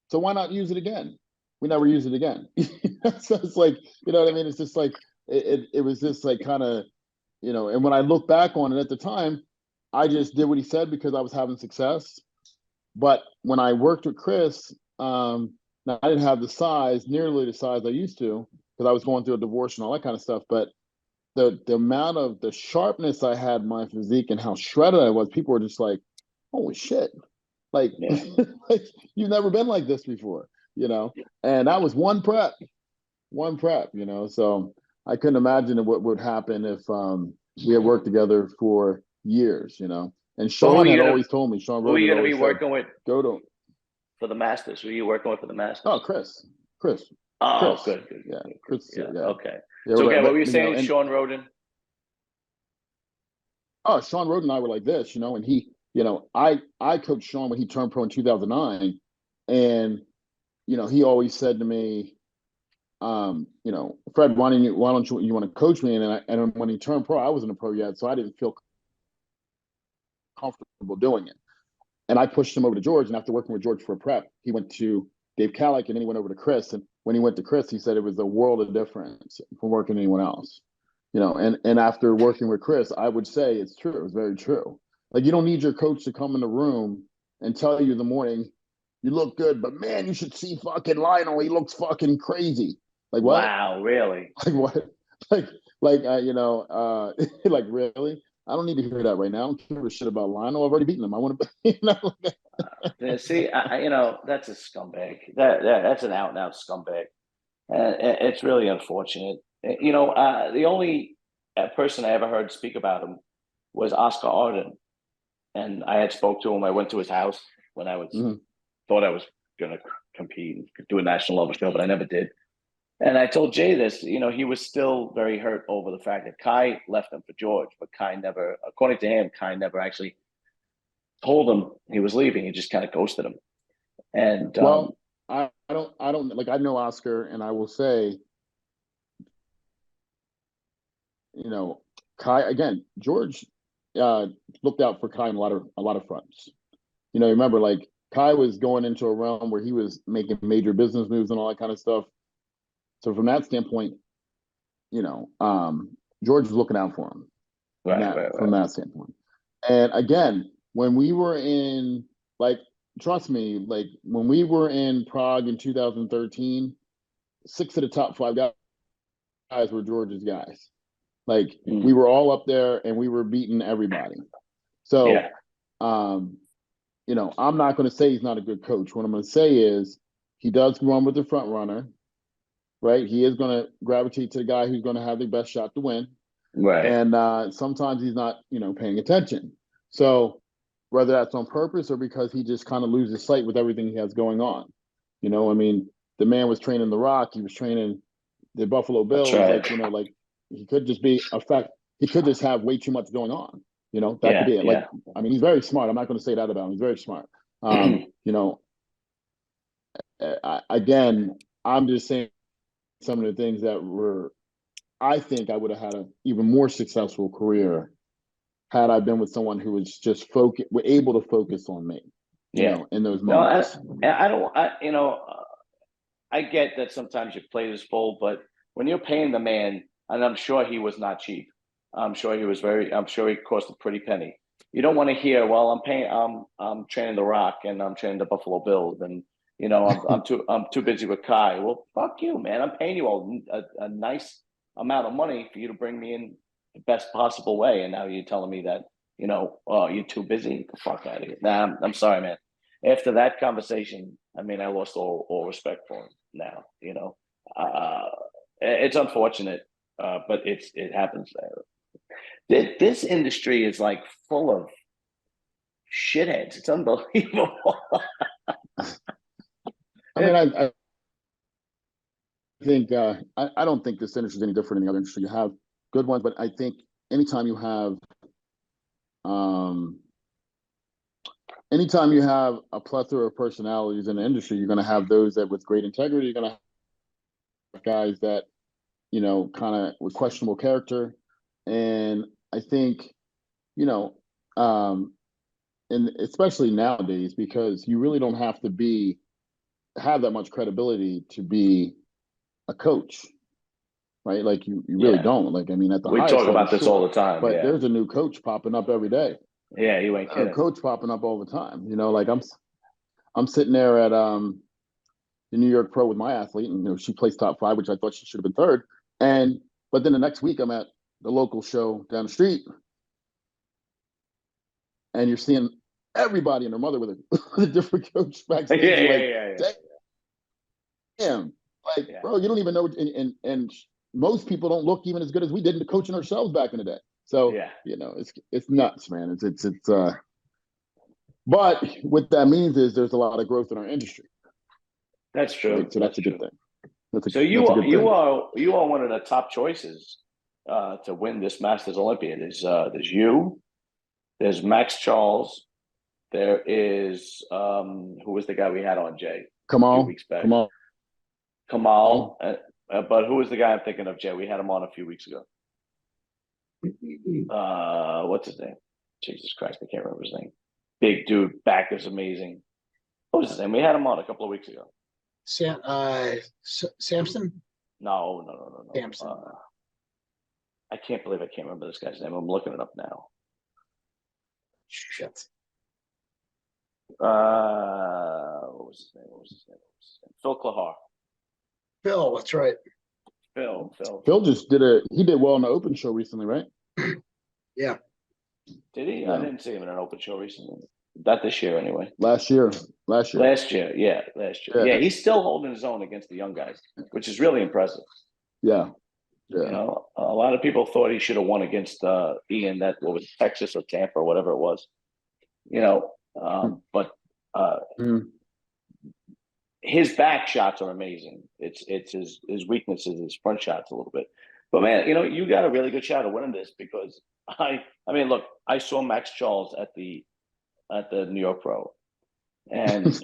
so why not use it again? We never use it again. So it's like, what I mean? It's just like it was just like kind of, and when I look back on it at the time, I just did what he said because I was having success. But when I worked with Chris, now I didn't have nearly the size I used to, because I was going through a divorce and all that kind of stuff. But the amount of the sharpness I had in my physique and how shredded I was, people were just like, holy shit. Like, Yeah. like you've never been like this before, and that was one prep, so I couldn't imagine what would happen if we had worked together for years, and Sean had always told me, Sean who are you Roden going to be always working with go to for the Masters? Who are you working with for the Masters? oh Chris Oh, Chris, good. yeah, Chris, Yeah. yeah. Okay. Yeah, So, okay, what were you and saying, Sean Roden? Sean Roden and I were like this, and he, I coached Sean when he turned pro in 2009, and he always said to me, Fred, why don't you want to coach me? And when he turned pro, I wasn't a pro yet, so I didn't feel comfortable doing it. And I pushed him over to George, and after working with George for a prep, he went to Dave Calic, and then he went over to Chris. And when he went to Chris, he said it was a world of difference from working with anyone else. And after working with Chris, I would say it's true. It was very true. Like, you don't need your coach to come in the room and tell you in the morning, you look good, but man, you should see fucking Lionel. He looks fucking crazy. Like, what? Wow, really? Like, what? Like, like, really? I don't need to hear that right now. I don't give a shit about Lionel. I've already beaten him. I want Yeah, see, that's a scumbag. That's an out and out scumbag. It's really unfortunate. The only person I ever heard speak about him was Oscar Arden, and I had spoke to him. I went to his house when I was thought I was going to compete and do a national level show, but I never did. And I told Jay this. He was still very hurt over the fact that Kai left him for George, but Kai never, according to him, Kai never actually told him he was leaving. He just kind of ghosted him. And well, I don't like. I know Oscar, and I will say, Kai again. George looked out for Kai in a lot of fronts. Remember, like, Kai was going into a realm where he was making major business moves and all that kind of stuff. So from that standpoint, George was looking out for him. From that standpoint. And again, when we were in, like, trust me, like, when we were in Prague in 2013, 6 of the top 5 guys were George's guys. Like, we were all up there and we were beating everybody. So, yeah. I'm not going to say he's not a good coach. What I'm going to say is he does run with the front runner, right? He is going to gravitate to the guy who's going to have the best shot to win. Right. And sometimes he's not, paying attention. So whether that's on purpose or because he just kind of loses sight with everything he has going on. I mean, the man was training The Rock. He was training the Buffalo Bills. Right. Like, like he could just be he could just have way too much going on. That could be it. Like, I mean, he's very smart. I'm not going to say that about him. He's very smart. Again, I'm just saying some of the things that I think I would have had an even more successful career had I been with someone who was just able to focus on me, in those moments. I don't, I get that sometimes your plate is full, but when you're paying the man, and I'm sure he was not cheap. I'm sure he cost a pretty penny. You don't want to hear, well, I'm training The Rock and I'm training the Buffalo Bills, and I'm too busy with Kai. Well, fuck you, man. I'm paying you a nice amount of money for you to bring me in the best possible way, and now you're telling me that oh, you're too busy. Get the fuck out of here. Nah, I'm sorry, man. After that conversation, I mean, I lost all respect for him. Now, it's unfortunate, but it happens there. This industry is like full of shitheads. It's unbelievable. I mean, I think I don't think this industry is any different than the other industry. You have good ones, but I think anytime you have a plethora of personalities in the industry, you're going to have those that with great integrity. You're going to have guys that kind of with questionable character, and I think and especially nowadays, because you really don't have to have that much credibility to be a coach, right? Like you really don't. Like, I mean, at the we highest talk about level, this all the time, but there's a new coach popping up every day. Yeah, you ain't kidding. A coach popping up all the time. Like I'm sitting there at the New York Pro with my athlete, and she placed top 5, which I thought she should have been 3rd. But then the next week I'm at the local show down the street, and you're seeing everybody and their mother with a different coach backstage. Yeah. Damn, bro, you don't even know. And most people don't look even as good as we did in the coaching ourselves back in the day. So it's nuts, man. It's but what that means is there's a lot of growth in our industry. That's true. Right? So that's a good thing. So you are one of the top choices to win this Masters Olympia. There's you, there's Max Charles, there is who was the guy we had on, Jay? Kamal. A few weeks back. Kamal. But who was the guy I'm thinking of, Jay? We had him on a few weeks ago. What's his name? Jesus Christ, I can't remember his name. Big dude, back is amazing. What was his name? We had him on a couple of weeks ago. Samson? No. Samson. I can't believe I can't remember this guy's name. I'm looking it up now. Shit. What was his name? Phil Clahar. Phil, that's right. Phil just did well in the open show recently, right? Yeah. Did he? Yeah. I didn't see him in an open show recently. Not this year, anyway. Last year. Yeah. Yeah, he's still holding his own against the young guys, which is really impressive. Yeah. A lot of people thought he should have won against Ian. What was Texas or Tampa or whatever it was. But his back shots are amazing. It's his weaknesses, his front shots a little bit. But man, you got a really good shot of winning this, because I mean, look, I saw Max Charles at the New York Pro, and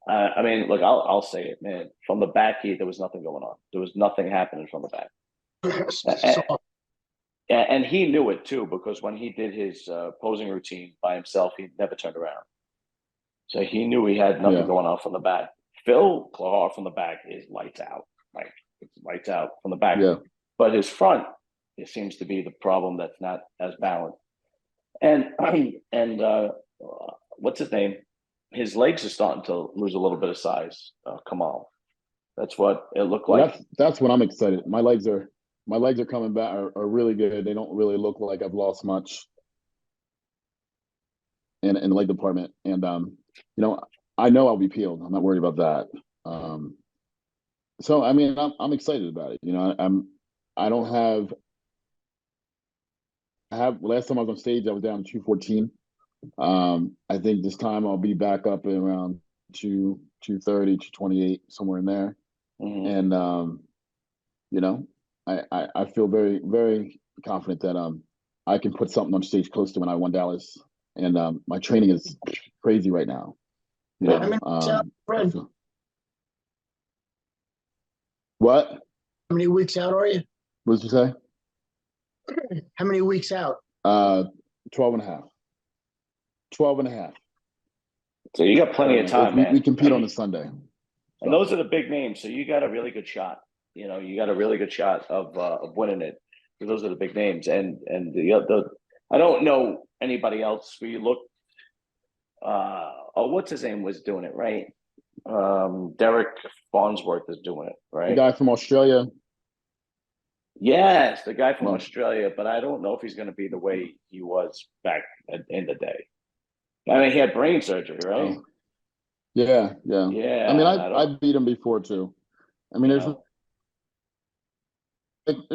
I mean, look, I'll say it, man. From the back, there was nothing going on. There was nothing happening from the back. And he knew it too, because when he did his posing routine by himself, he never turned around. So he knew he had nothing going on from the back. Phil Clahar from the back is lights out. Like, it's lights out from the back. Yeah. But his front, it seems to be the problem that's not as balanced. And what's his name? His legs are starting to lose a little bit of size. Kamal. That's what it looked like. That's what I'm excited. My legs are coming back, are really good. They don't really look like I've lost much in the leg department. And I know I'll be peeled. I'm not worried about that. So I mean, I'm excited about it. Last time I was on stage, I was down to 214. I think this time I'll be back up at around 230, 228, somewhere in there. Mm-hmm. And I feel very, very confident that I can put something on stage close to when I won Dallas. And my training is crazy right now. What? How many weeks out are you? What did you say? How many weeks out? 12 and a half. 12 and a half. So you got plenty of time, man. We compete on a Sunday. And those are the big names. So you got a really good shot. You know, you got a really good shot of winning it. Those are the big names. And the I don't know anybody else. We look. What's his name was doing it, right? Derek Farnsworth is doing it, right? The guy from Australia. Yes, the guy from Australia, but I don't know if he's going to be the way he was back in the day. I mean, he had brain surgery, right? Yeah. Yeah. I mean, I beat him before too. I mean, there's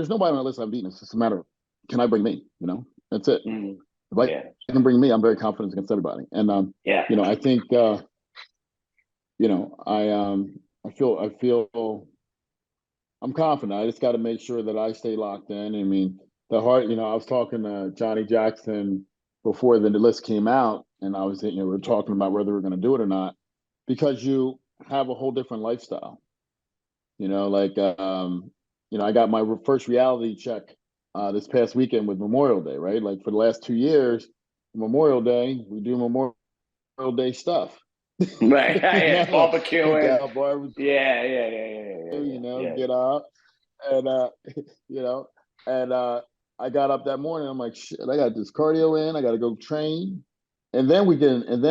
nobody on the list I've beaten. It's just a matter of, can I bring me? You know, that's it. Mm-hmm. If I can bring me, I'm very confident against everybody. And you know, I think you know, I feel I'm confident. I just got to make sure that I stay locked in. I mean, you know, I was talking to Johnny Jackson before the list came out, and I was, you know, we were talking about whether we're going to do it or not, because you have a whole different lifestyle. You know, like, you know, I got my first reality check this past weekend with Memorial Day, right? Like for the last 2 years, Memorial Day, we do Memorial Day stuff. Right. Barbecuing. Yeah. You know, get up and you know, and I got up that morning. I'm like, shit, I got this cardio in. I got to go train, and then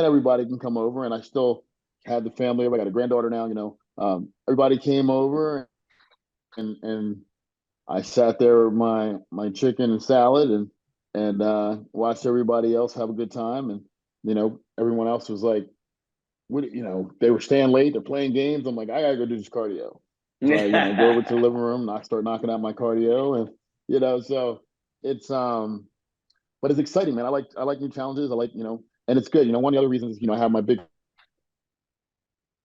everybody can come over. And I still had the family. I got a granddaughter now. You know, everybody came over, and I sat there with my chicken and salad and watched everybody else have a good time. And you know, everyone else was like, what, you know, they were staying late, they're playing games. I'm like, I gotta go do this cardio. So I, you know, go over to the living room, start knocking out my cardio, and you know, so it's but it's exciting, man. I like new challenges. I like, you know, and it's good. You know, one of the other reasons, you know, I have my big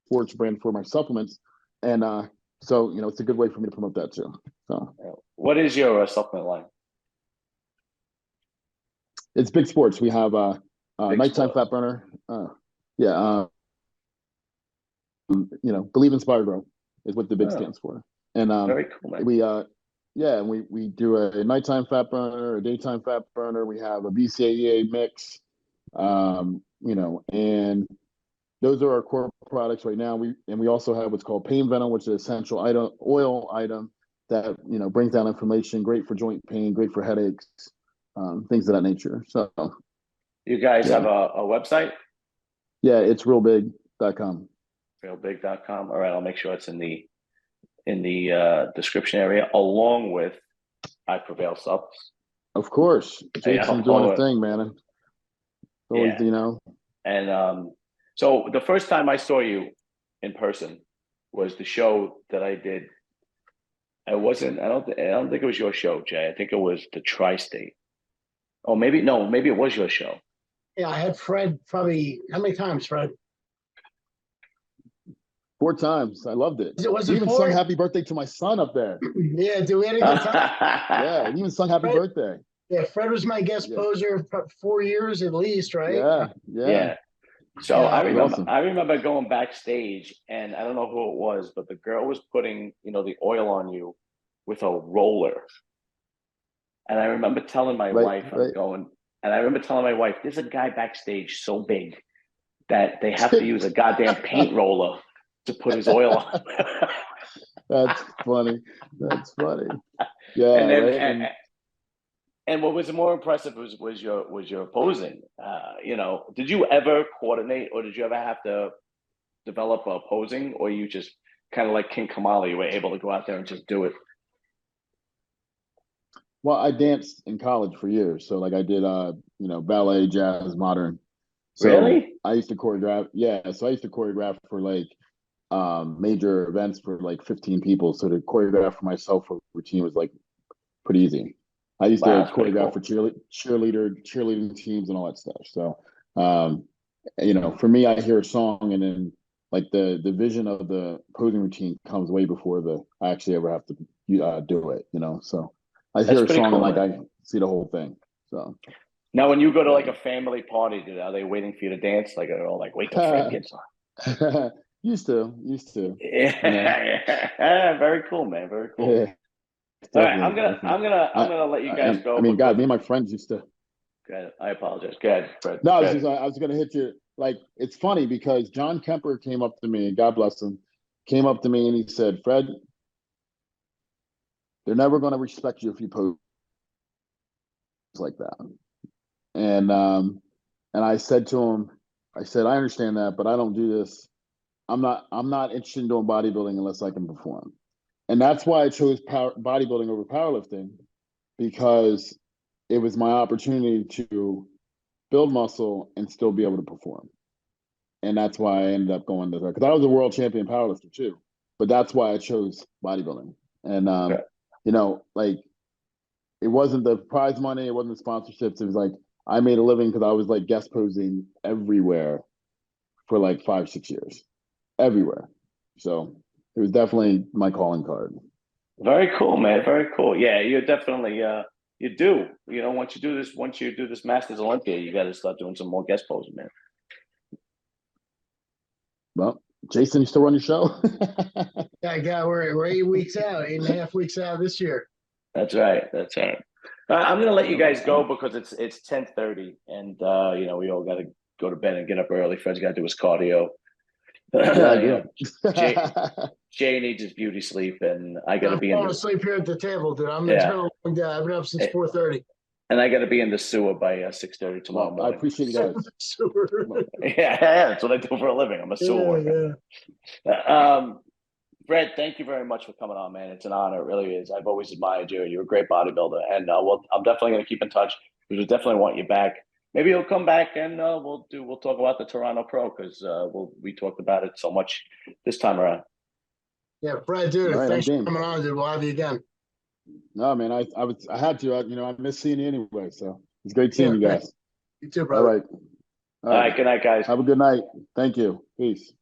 sports brand for my supplements, and so you know, it's a good way for me to promote that too. So, what is your supplement line? It's Big Sports. We have nighttime fat burner. You know, Believe, Inspire, Grow is what the big stands for. And very cool, man. we do a nighttime fat burner, a daytime fat burner. We have a BCAA mix, you know, and those are our core products right now. We also have what's called Pain Venom, which is an essential oil item that, you know, brings down inflammation, great for joint pain, great for headaches, things of that nature. So you guys have a website? Yeah, it's realbig.com. Realbig.com. All right, I'll make sure it's in the description area, along with I Prevail subs. Of course, Jason's doing a thing, man. Always, you know. And so the first time I saw you in person was the show that I did. I don't think it was your show, Jay. I think it was the Tri-State. Oh, maybe it was your show. Yeah, I had Fred probably. How many times, Fred? 4 times. I loved it. Was he even sung happy birthday to my son up there. Yeah, do we had a good time? Yeah, he even sung happy birthday. Yeah, Fred was my guest poser for 4 years at least, right? Yeah. So I remember going backstage, and I don't know who it was, but the girl was putting, you know, the oil on you with a roller. And I remember telling my wife, and I remember telling my wife, there's a guy backstage so big that they have to use a goddamn paint roller to put his oil on. That's funny. Yeah. And then, and what was more impressive was your posing. You know, did you ever coordinate, or did you ever have to develop a posing, or you just kind of like King Kamala, you were able to go out there and just do it? Well, I danced in college for years, so like I did, you know, ballet, jazz, modern. So really? I used to choreograph. Yeah, so I used to choreograph for like major events for like 15 people. So to choreograph for myself for routine was like pretty easy. I used to choreograph for cheerleading teams and all that stuff. So, you know, for me, I hear a song and then like the vision of the posing routine comes way before I actually ever have to do it. You know, so I hear a song and like I see the whole thing. So now, when you go to like a family party, are they waiting for you to dance? Like, are like, wait till Fred gets on? Used to. Yeah. Very cool, man. Very cool. Yeah. All right, I'm gonna let you guys go. I mean, God, me and my friends used to. Go ahead. I apologize. Go ahead, Fred. No, I was gonna hit you. Like, it's funny because John Kemper came up to me, God bless him, came up to me and he said, Fred, they're never going to respect you if you pose like that. And I said to him, I said, I understand that, but I don't do this. I'm not interested in doing bodybuilding unless I can perform. And that's why I chose bodybuilding over powerlifting, because it was my opportunity to build muscle and still be able to perform. And that's why I ended up going to that, because I was a world champion powerlifter too. But that's why I chose bodybuilding. And you know, like, it wasn't the prize money, it wasn't the sponsorships. It was like I made a living because I was like guest posing everywhere for like 5-6 years, everywhere. So it was definitely my calling card. Very cool, man. Very cool. Yeah, you're definitely you do. You know, once you do this Masters Olympia, you got to start doing some more guest posing, man. Well, Jason, you still run your show? Yeah, we're 8 weeks out, 8.5 weeks out this year. That's right. That's right. I'm gonna let you guys go because it's 10:30, and you know, we all got to go to bed and get up early. Fred's got to do his cardio. Yeah, Jay needs his beauty sleep, and I got to be falling asleep here at the table, dude. It's been a long day. I've been up since 4:30. And I got to be in the sewer by 6:30 tomorrow morning. I appreciate you guys. Yeah, that's what I do for a living. I'm a sewer worker. Fred, thank you very much for coming on, man. It's an honor. It really is. I've always admired you. You're a great bodybuilder. And I'm definitely going to keep in touch. We definitely want you back. Maybe you'll come back and we'll talk about the Toronto Pro, because we talked about it so much this time around. Yeah, Fred, dude, right, thanks for coming on, dude. We'll have you again. No, man, I had to. I miss seeing you anyway. So it's great seeing you guys. You too, brother. All right. All right. Good night, guys. Have a good night. Thank you. Peace.